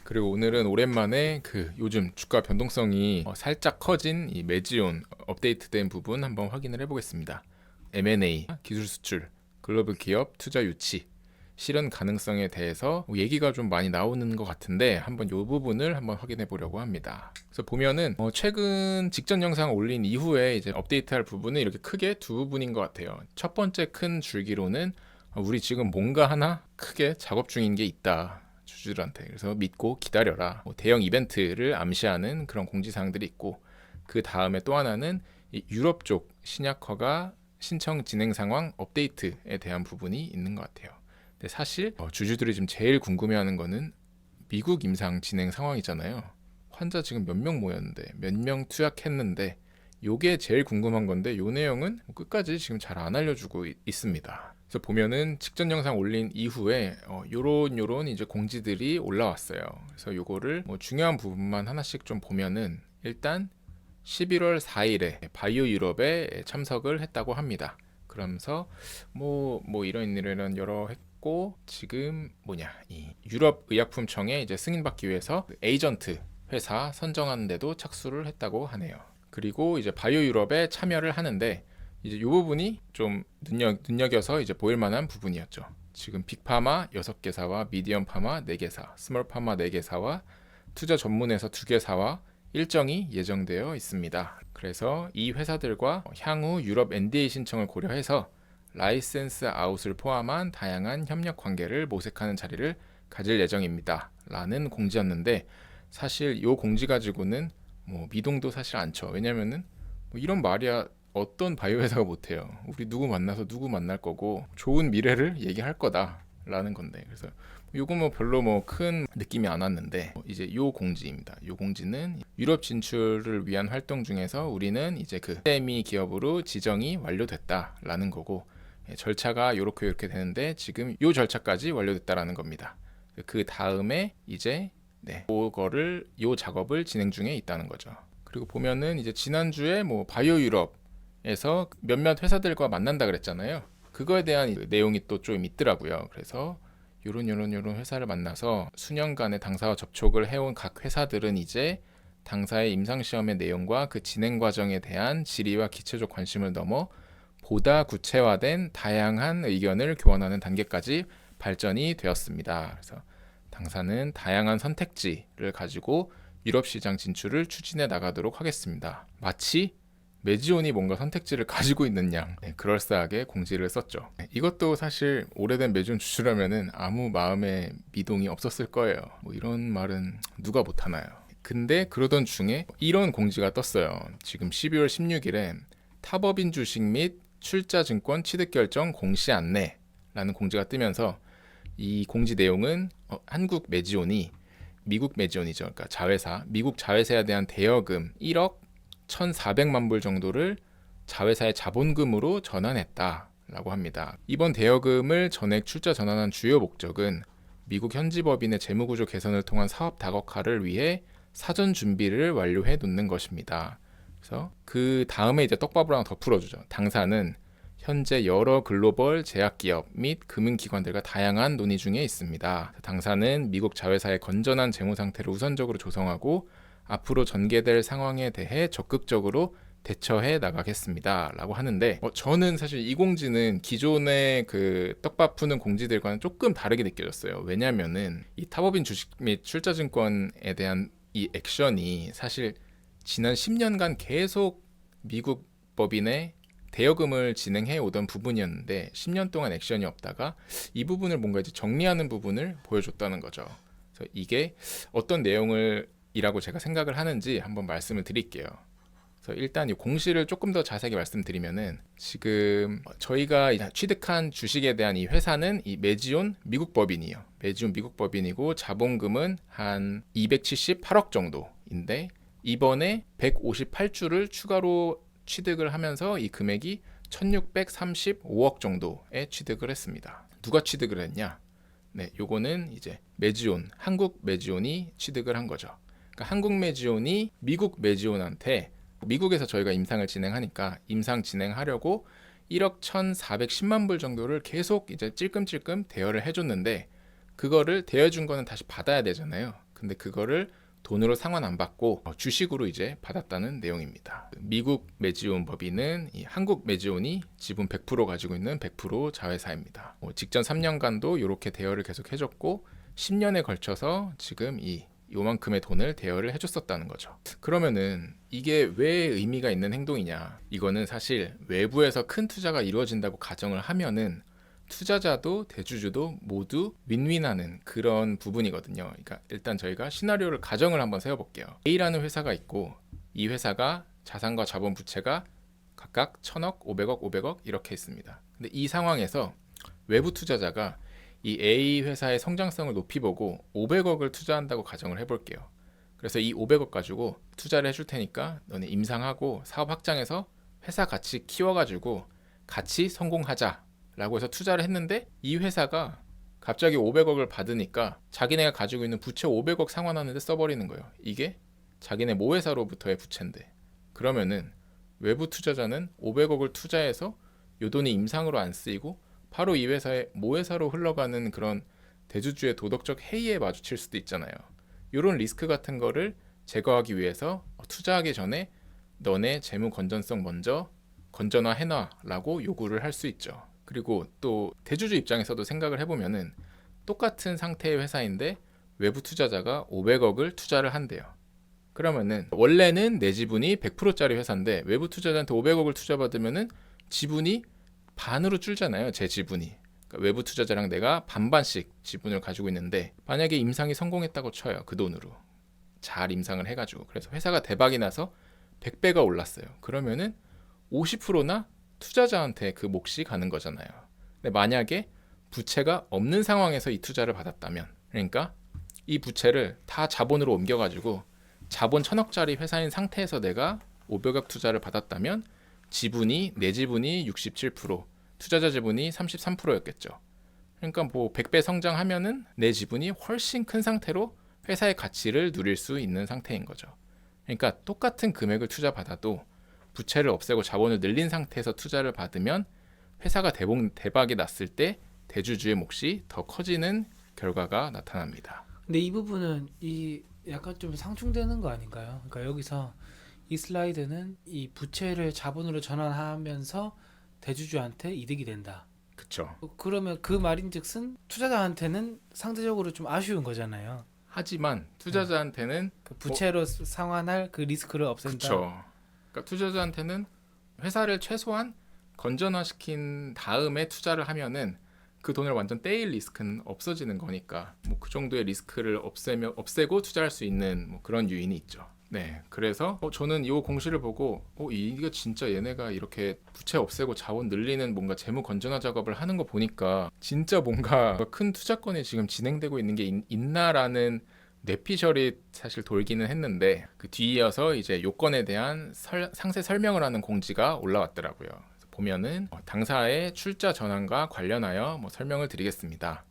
그리고 오늘은 오랜만에 그 요즘 주가 변동성이 살짝 커진 이 매지온 업데이트된 부분 한번 확인을 해보겠습니다. M&A, 기술 수출, 글로벌 기업 투자 유치, 실현 가능성에 대해서 얘기가 좀 많이 나오는 것 같은데 한번 이 부분을 한번 확인해 보려고 합니다. 그래서 보면은 최근 직전 영상 올린 이후에 이제 업데이트할 부분은 이렇게 크게 두 부분인 것 같아요. 첫 번째 큰 줄기로는 우리 지금 뭔가 하나 크게 작업 중인 게 있다. 주주들한테. 그래서 믿고 기다려라. 대형 이벤트를 암시하는 그런 공지사항들이 있고, 그 다음에 또 하나는 이 유럽 쪽 신약 허가 신청 진행 상황 업데이트에 대한 부분이 있는 것 같아요. 근데 사실 주주들이 지금 제일 궁금해하는 거는 미국 임상 진행 상황이잖아요. 환자 지금 몇 명 모였는데 몇 명 투약했는데 요게 제일 궁금한 건데 요 내용은 끝까지 지금 잘 안 알려주고 있습니다. 그래서 보면은 직전 영상 올린 이후에 요런 이제 공지들이 올라왔어요. 그래서 요거를 중요한 부분만 하나씩 좀 보면은 일단 11월 4일에 바이오 유럽에 참석을 했다고 합니다. 그러면서 뭐 이런 여러 했고 지금 이 유럽 의약품청에 이제 승인받기 위해서 에이전트 회사 선정하는 데도 착수를 했다고 하네요. 그리고 이제 바이오 유럽에 참여를 하는데 이제 이 부분이 좀 눈여겨서 이제 보일 만한 부분이었죠. 지금 빅파마 6개사와 미디엄 파마 4개사, 스몰 파마 4개사와 투자 전문회사 2개사와 일정이 예정되어 있습니다. 그래서 이 회사들과 향후 유럽 NDA 신청을 고려해서 라이센스 아웃을 포함한 다양한 협력 관계를 모색하는 자리를 가질 예정입니다. 라는 공지였는데 사실 이 공지 가지고는 미동도 사실 않죠. 왜냐면은 이런 말이야 어떤 바이오 회사가 못해요. 우리 누구 만나서 누구 만날 거고 좋은 미래를 얘기할 거다라는 건데 그래서 요거 별로 큰 느낌이 안 왔는데 이제 요 공지입니다. 요 공지는 유럽 진출을 위한 활동 중에서 우리는 이제 그 SME 기업으로 지정이 완료됐다라는 거고 절차가 요렇게 되는데 지금 요 절차까지 완료됐다라는 겁니다. 그 다음에 이제 그거를 요 작업을 진행 중에 있다는 거죠. 그리고 보면은 이제 지난주에 바이오 유럽에서 몇몇 회사들과 만난다 그랬잖아요. 그거에 대한 내용이 또 좀 있더라고요. 그래서 요런 회사를 만나서 수년간의 당사와 접촉을 해온 각 회사들은 이제 당사의 임상시험의 내용과 그 진행 과정에 대한 질의와 기초적 관심을 넘어 보다 구체화된 다양한 의견을 교환하는 단계까지 발전이 되었습니다. 그래서 당사는 다양한 선택지를 가지고 유럽 시장 진출을 추진해 나가도록 하겠습니다. 마치 매지온이 뭔가 선택지를 가지고 있는 양 그럴싸하게 공지를 썼죠. 이것도 사실 오래된 매지온 주주라면은 아무 마음의 미동이 없었을 거예요. 이런 말은 누가 못하나요? 근데 그러던 중에 이런 공지가 떴어요. 지금 12월 16일에 타법인 주식 및 출자증권 취득 결정 공시 안내라는 공지가 뜨면서 이 공지 내용은 한국 매지온이 미국 매지온이죠. 그러니까 자회사, 미국 자회사에 대한 대여금 1억 1,400만 불 정도를 자회사의 자본금으로 전환했다라고 합니다. 이번 대여금을 전액 출자 전환한 주요 목적은 미국 현지 법인의 재무구조 개선을 통한 사업 다각화를 위해 사전 준비를 완료해 놓는 것입니다. 그래서 그 다음에 이제 떡밥을 하나 더 풀어주죠. 당사는 현재 여러 글로벌 제약기업 및 금융기관들과 다양한 논의 중에 있습니다. 당사는 미국 자회사의 건전한 재무 상태를 우선적으로 조성하고 앞으로 전개될 상황에 대해 적극적으로 대처해 나가겠습니다. 라고 하는데 저는 사실 이 공지는 기존의 그 떡밥 푸는 공지들과는 조금 다르게 느껴졌어요. 왜냐면은 이 타법인 주식 및 출자증권에 대한 이 액션이 사실 지난 10년간 계속 미국 법인의 대여금을 진행해 오던 부분이었는데 10년 동안 액션이 없다가 이 부분을 뭔가 이제 정리하는 부분을 보여줬다는 거죠. 그래서 이게 어떤 내용을 이라고 제가 생각을 하는지 한번 말씀을 드릴게요. 그래서 일단 이 공시를 조금 더 자세하게 말씀드리면은 지금 저희가 취득한 주식에 대한 이 회사는 이 매지온 미국 법인이에요. 매지온 미국 법인이고 자본금은 한 278억 정도인데 이번에 158주를 추가로 취득을 하면서 이 금액이 1635억 정도에 취득을 했습니다. 누가 취득을 했냐? 요거는 이제 매지온, 한국 매지온이 취득을 한 거죠. 그러니까 한국 매지온이 미국 매지온한테 미국에서 저희가 임상을 진행하니까 임상 진행하려고 1억 1,410만 불 정도를 계속 이제 찔끔찔끔 대여를 해줬는데 그거를 대여준 거는 다시 받아야 되잖아요. 근데 그거를 돈으로 상환 안 받고 주식으로 이제 받았다는 내용입니다. 미국 메지온 법인은 이 한국 메지온이 지분 100% 가지고 있는 100% 자회사입니다. 직전 3년간도 이렇게 대여를 계속 해줬고 10년에 걸쳐서 지금 요만큼의 돈을 대여를 해줬었다는 거죠. 그러면은 이게 왜 의미가 있는 행동이냐? 이거는 사실 외부에서 큰 투자가 이루어진다고 가정을 하면은 투자자도 대주주도 모두 윈윈하는 그런 부분이거든요. 그러니까 일단 저희가 시나리오를 가정을 한번 세워볼게요. A라는 회사가 있고 이 회사가 자산과 자본 부채가 각각 1000억, 500억, 500억 이렇게 있습니다. 근데 이 상황에서 외부 투자자가 이 A 회사의 성장성을 높이 보고 500억을 투자한다고 가정을 해볼게요. 그래서 이 500억 가지고 투자를 해줄 테니까 너네 임상하고 사업 확장해서 회사 같이 키워가지고 같이 성공하자 라고 해서 투자를 했는데 이 회사가 갑자기 500억을 받으니까 자기네가 가지고 있는 부채 500억 상환하는데 써버리는 거예요. 이게 자기네 모회사로부터의 부채인데, 그러면은 외부 투자자는 500억을 투자해서 요 돈이 임상으로 안 쓰이고 바로 이 회사의 모회사로 흘러가는 그런 대주주의 도덕적 해이에 마주칠 수도 있잖아요. 이런 리스크 같은 거를 제거하기 위해서 투자하기 전에 너네 재무 건전성 먼저 건전화해놔 라고 요구를 할 수 있죠. 그리고 또 대주주 입장에서도 생각을 해보면은 똑같은 상태의 회사인데 외부 투자자가 500억을 투자를 한대요. 그러면은 원래는 내 지분이 100%짜리 회사인데 외부 투자자한테 500억을 투자받으면은 지분이 반으로 줄잖아요. 제 지분이. 그러니까 외부 투자자랑 내가 반반씩 지분을 가지고 있는데 만약에 임상이 성공했다고 쳐요. 그 돈으로. 잘 임상을 해가지고. 그래서 회사가 대박이 나서 100배가 올랐어요. 그러면은 50%나 투자자한테 그 몫이 가는 거잖아요. 근데 만약에 부채가 없는 상황에서 이 투자를 받았다면, 그러니까 이 부채를 다 자본으로 옮겨가지고 자본 1000억짜리 회사인 상태에서 내가 500억 투자를 받았다면 내 지분이 67%, 투자자 지분이 33%였겠죠. 그러니까 뭐 100배 성장하면은 내 지분이 훨씬 큰 상태로 회사의 가치를 누릴 수 있는 상태인 거죠. 그러니까 똑같은 금액을 투자 받아도 부채를 없애고 자본을 늘린 상태에서 투자를 받으면 회사가 대박이 났을 때 대주주의 몫이 더 커지는 결과가 나타납니다. 근데 이 부분은 이 약간 좀 상충되는 거 아닌가요? 그러니까 여기서 이 슬라이드는 이 부채를 자본으로 전환하면서 대주주한테 이득이 된다. 그렇죠. 그러면 그 말인즉슨 투자자한테는 상대적으로 좀 아쉬운 거잖아요. 하지만 투자자한테는 그 부채로 상환할 그 리스크를 없앤다. 그렇죠. 그러니까 투자자한테는 회사를 최소한 건전화시킨 다음에 투자를 하면은 그 돈을 완전 떼일 리스크는 없어지는 거니까 뭐 그 정도의 리스크를 없애고 투자할 수 있는 뭐 그런 요인이 있죠. 네, 그래서 저는 이 공시를 보고 이게 진짜 얘네가 이렇게 부채 없애고 자원 늘리는 뭔가 재무 건전화 작업을 하는 거 보니까 진짜 뭔가 큰 투자건이 지금 진행되고 있는 게 있나라는 뇌피셜이 사실 돌기는 했는데 그 뒤이어서 이제 요건에 대한 상세 설명을 하는 공지가 올라왔더라고요. 그래서 보면은 당사의 출자 전환과 관련하여 설명을 드리겠습니다.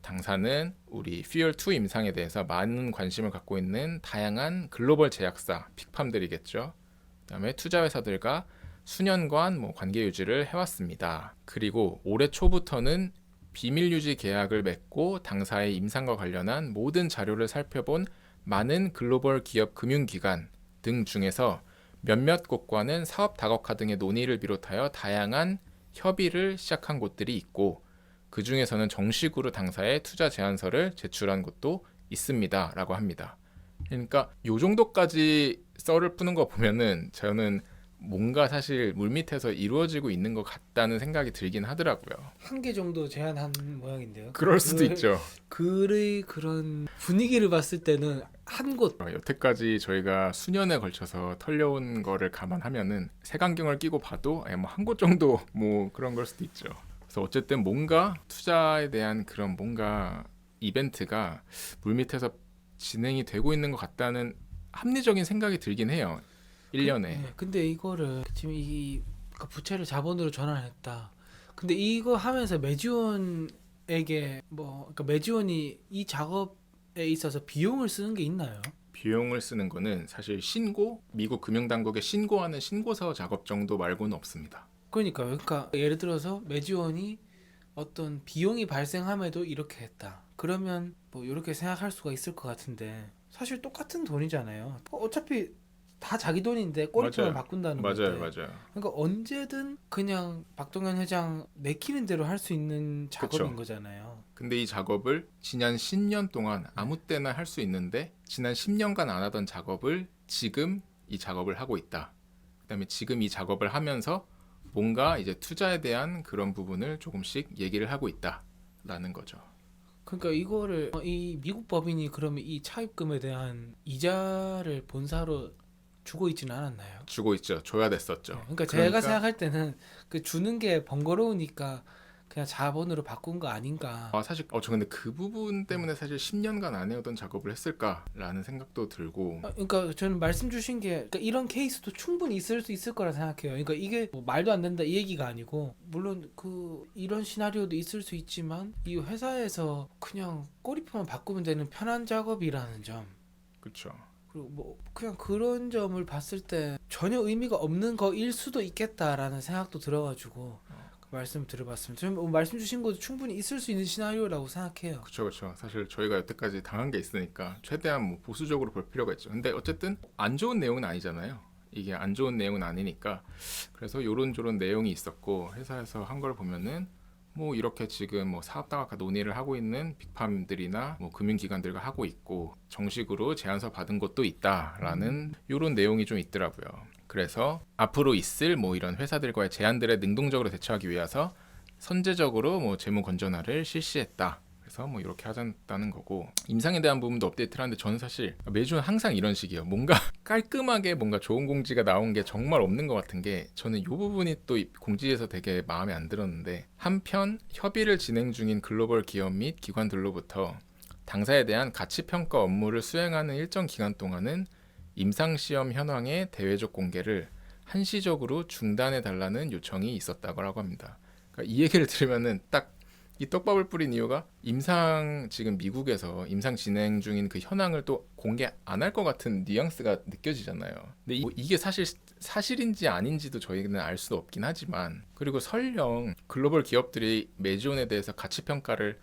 당사는 우리 퓨얼2 임상에 대해서 많은 관심을 갖고 있는 다양한 글로벌 제약사, 픽팜들이겠죠. 그다음에 투자회사들과 수년간 관계 유지를 해왔습니다. 그리고 올해 초부터는 비밀 유지 계약을 맺고 당사의 임상과 관련한 모든 자료를 살펴본 많은 글로벌 기업 금융기관 등 중에서 몇몇 곳과는 사업 다각화 등의 논의를 비롯하여 다양한 협의를 시작한 곳들이 있고 그 중에서는 정식으로 당사에 투자 제안서를 제출한 곳도 있습니다 라고 합니다. 그러니까 요 정도까지 썰을 푸는 거 보면은 저는 뭔가 사실 물밑에서 이루어지고 있는 것 같다는 생각이 들긴 하더라고요. 한 개 정도 제안한 모양인데요. 그럴 수도 있죠. 글의 그런 분위기를 봤을 때는 한 곳. 여태까지 저희가 수년에 걸쳐서 털려온 거를 감안하면은 색안경을 끼고 봐도 한 곳 정도 그런 걸 수도 있죠. 그래서 어쨌든 뭔가 투자에 대한 그런 뭔가 이벤트가 물밑에서 진행이 되고 있는 것 같다는 합리적인 생각이 들긴 해요. 1년에. 근데 이거를 지금 그러니까 부채를 자본으로 전환했다. 근데 이거 하면서 메지온에게 그러니까 메지온이 이 작업에 있어서 비용을 쓰는 게 있나요? 비용을 쓰는 거는 사실 미국 금융당국에 신고하는 신고서 작업 정도 말고는 없습니다. 그러니까 예를 들어서 메지온이 어떤 비용이 발생함에도 이렇게 했다. 그러면 이렇게 생각할 수가 있을 것 같은데 사실 똑같은 돈이잖아요. 어차피 다 자기 돈인데 꼬리표만 맞아요. 바꾼다는 맞아요, 건데. 맞아요. 그러니까 언제든 그냥 박동현 회장 내키는 대로 할 수 있는 작업인 그쵸. 거잖아요. 근데 이 작업을 지난 10년 동안 아무 때나 할 수 있는데 지난 10년간 안 하던 작업을 지금 이 작업을 하고 있다. 그다음에 지금 이 작업을 하면서 뭔가 이제 투자에 대한 그런 부분을 조금씩 얘기를 하고 있다라는 거죠. 그러니까 이거를 이 미국 법인이 그러면 이 차입금에 대한 이자를 본사로 주고 있지는 않았나요? 주고 있죠. 줘야 됐었죠. 네, 그러니까 제가 생각할 때는 그 주는 게 번거로우니까 그냥 자본으로 바꾼 거 아닌가. 사실 저 근데 그 부분 때문에 사실 10년간 안 해오던 작업을 했을까라는 생각도 들고 그러니까 저는 말씀 주신 게 그러니까 이런 케이스도 충분히 있을 수 있을 거라 생각해요. 그러니까 이게 뭐 말도 안 된다 이 얘기가 아니고 물론 그 이런 시나리오도 있을 수 있지만 이 회사에서 그냥 꼬리표만 바꾸면 되는 편한 작업이라는 점. 그렇죠. 그리고 뭐 그냥 그런 점을 봤을 때 전혀 의미가 없는 거일 수도 있겠다라는 생각도 들어가지고 그 말씀 드려봤습니다. 저는 뭐 말씀 주신 것도 충분히 있을 수 있는 시나리오라고 생각해요. 그렇죠. 사실 저희가 여태까지 당한 게 있으니까 최대한 뭐 보수적으로 볼 필요가 있죠. 근데 어쨌든 안 좋은 내용은 아니잖아요. 이게 안 좋은 내용은 아니니까 그래서 요런저런 내용이 있었고 회사에서 한 걸 보면은 뭐 이렇게 지금 뭐 사업다각화 논의를 하고 있는 빅팜들이나 뭐 금융기관들과 하고 있고 정식으로 제안서 받은 곳도 있다라는 요런 내용이 좀 있더라고요. 그래서 앞으로 있을 뭐 이런 회사들과의 제안들에 능동적으로 대처하기 위해서 선제적으로 뭐 재무 건전화를 실시했다. 그래서 뭐 이렇게 하자는 거고 임상에 대한 부분도 업데이트를 하는데 저는 사실 매주 항상 이런 식이에요. 뭔가 깔끔하게 뭔가 좋은 공지가 나온 게 정말 없는 것 같은 게 저는 이 부분이 또 이 공지에서 되게 마음에 안 들었는데 한편 협의를 진행 중인 글로벌 기업 및 기관들로부터 당사에 대한 가치평가 업무를 수행하는 일정 기간 동안은 임상시험 현황의 대외적 공개를 한시적으로 중단해 달라는 요청이 있었다고 합니다. 그러니까 이 얘기를 들으면은 딱 이 떡밥을 뿌린 이유가 임상 지금 미국에서 임상 진행 중인 그 현황을 또 공개 안 할 것 같은 뉘앙스가 느껴지잖아요. 근데 이게 사실인지 아닌지도 저희는 알 수 없긴 하지만 그리고 설령 글로벌 기업들이 메지온에 대해서 가치 평가를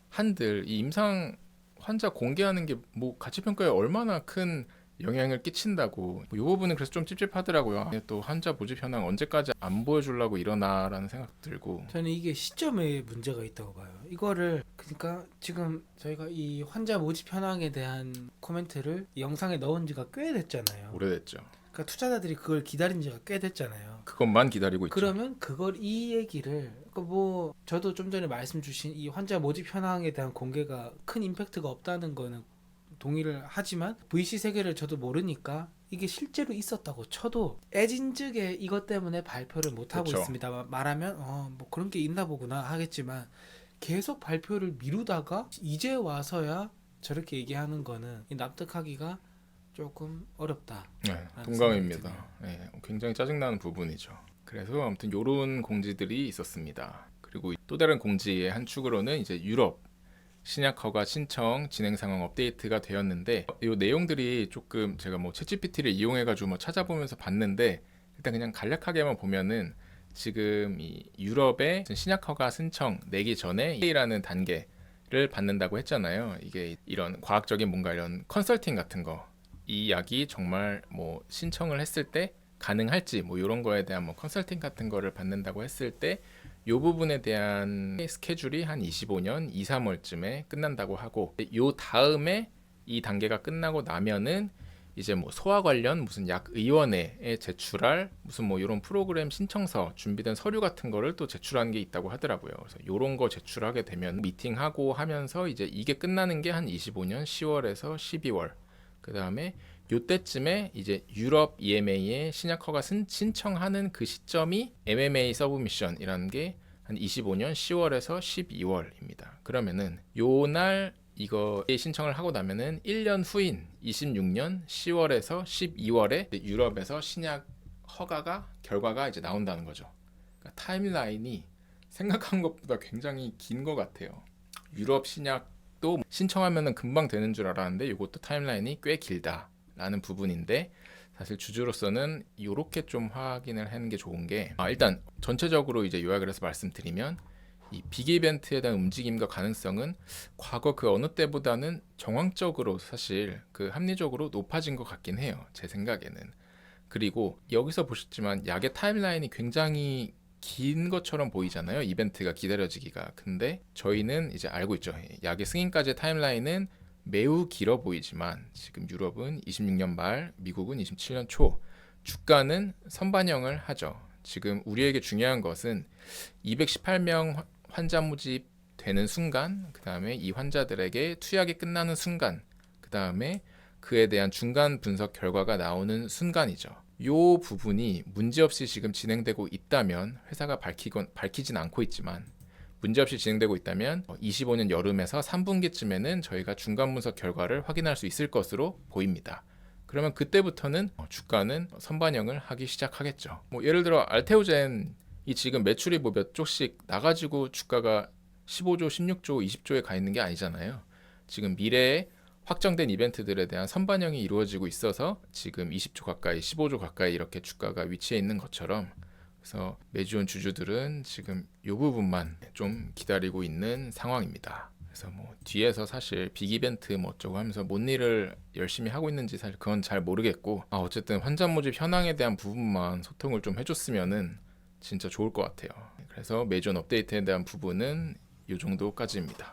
한들 이 임상 환자 공개하는 게 뭐 가치 평가에 얼마나 큰 영향을 끼친다고 이 부분은 그래서 좀 찝찝하더라고요. 또 환자 모집 현황 언제까지 안 보여주려고 이러나라는 생각 들고 저는 이게 시점에 문제가 있다고 봐요. 이거를 그러니까 지금 저희가 이 환자 모집 현황에 대한 코멘트를 이 영상에 넣은 지가 꽤 됐잖아요. 오래됐죠. 그러니까 투자자들이 그걸 기다린 지가 꽤 됐잖아요. 그것만 기다리고 있죠. 그러면 그걸 이 얘기를 그러니까 뭐 저도 좀 전에 말씀 주신 이 환자 모집 현황에 대한 공개가 큰 임팩트가 없다는 거는 동의를 하지만 VC 세계를 저도 모르니까 이게 실제로 있었다고 쳐도 애진즉에 이것 때문에 발표를 못 하고 그쵸. 있습니다. 말하면 뭐 그런 게 있나 보구나 하겠지만 계속 발표를 미루다가 이제 와서야 저렇게 얘기하는 거는 납득하기가 조금 어렵다. 네, 생각이 동감입니다. 네, 굉장히 짜증나는 부분이죠. 그래서 아무튼 이런 공지들이 있었습니다. 그리고 또 다른 공지의 한 축으로는 이제 유럽 신약 허가 신청 진행 상황 업데이트가 되었는데 이 내용들이 조금 제가 뭐 챗GPT를 이용해가지고 뭐 찾아보면서 봤는데 일단 그냥 간략하게만 보면은 지금 이 유럽의 신약 허가 신청 내기 전에 A라는 단계를 받는다고 했잖아요. 이게 이런 과학적인 뭔가 이런 컨설팅 같은 거 이 약이 정말 뭐 신청을 했을 때 가능할지 뭐 이런 거에 대한 뭐 컨설팅 같은 거를 받는다고 했을 때 이 부분에 대한 스케줄이 한 25년 2, 3월쯤에 끝난다고 하고 요 다음에 이 단계가 끝나고 나면은 이제 뭐 소아 관련 무슨 약 의원회에 제출할 무슨 뭐 이런 프로그램 신청서 준비된 서류 같은 거를 또 제출하는 게 있다고 하더라고요. 그래서 이런 거 제출하게 되면 미팅하고 하면서 이제 이게 끝나는 게 한 25년 10월에서 12월 그 다음에 요때쯤에 이제 유럽 EMA에 신약 허가 신청하는 그 시점이 MMA 서브미션이라는 게 한 25년 10월에서 12월입니다. 그러면은 요날 이거 신청을 하고 나면은 1년 후인 26년 10월에서 12월에 유럽에서 신약 허가가 결과가 이제 나온다는 거죠. 그러니까 타임라인이 생각한 것보다 굉장히 긴 것 같아요. 유럽 신약도 신청하면은 금방 되는 줄 알았는데 이것도 타임라인이 꽤 길다라는 부분인데 사실 주주로서는 이렇게 좀 확인을 하는 게 좋은 게 일단 전체적으로 이제 요약을 해서 말씀드리면 이 빅 이벤트에 대한 움직임과 가능성은 과거 그 어느 때보다는 정황적으로 사실 그 합리적으로 높아진 것 같긴 해요. 제 생각에는. 그리고 여기서 보셨지만 약의 타임라인이 굉장히 긴 것처럼 보이잖아요. 이벤트가 기다려지기가. 근데 저희는 이제 알고 있죠. 약의 승인까지의 타임라인은 매우 길어 보이지만 지금 유럽은 26년 말, 미국은 27년 초, 주가는 선반영을 하죠. 지금 우리에게 중요한 것은 218명 환자 모집 되는 순간, 그 다음에 이 환자들에게 투약이 끝나는 순간, 그 다음에 그에 대한 중간 분석 결과가 나오는 순간이죠. 요 부분이 문제없이 지금 진행되고 있다면 회사가 밝히진 않고 있지만 문제없이 진행되고 있다면 25년 여름에서 3분기쯤에는 저희가 중간 분석 결과를 확인할 수 있을 것으로 보입니다. 그러면 그때부터는 주가는 선반영을 하기 시작하겠죠. 뭐 예를 들어 알테오젠이 지금 매출이 뭐 몇 조씩 나가지고 주가가 15조, 16조, 20조에 가 있는 게 아니잖아요. 지금 미래에 확정된 이벤트들에 대한 선반영이 이루어지고 있어서 지금 20조 가까이, 15조 가까이 이렇게 주가가 위치해 있는 것처럼, 그래서 메지온 주주들은 지금 이 부분만 좀 기다리고 있는 상황입니다. 그래서 뭐 뒤에서 사실 빅 이벤트 뭐 어쩌고 하면서 뭔 일을 열심히 하고 있는지 사실 그건 잘 모르겠고, 어쨌든 환자 모집 현황에 대한 부분만 소통을 좀 해줬으면은 진짜 좋을 것 같아요. 그래서 메지온 업데이트에 대한 부분은 이 정도까지입니다.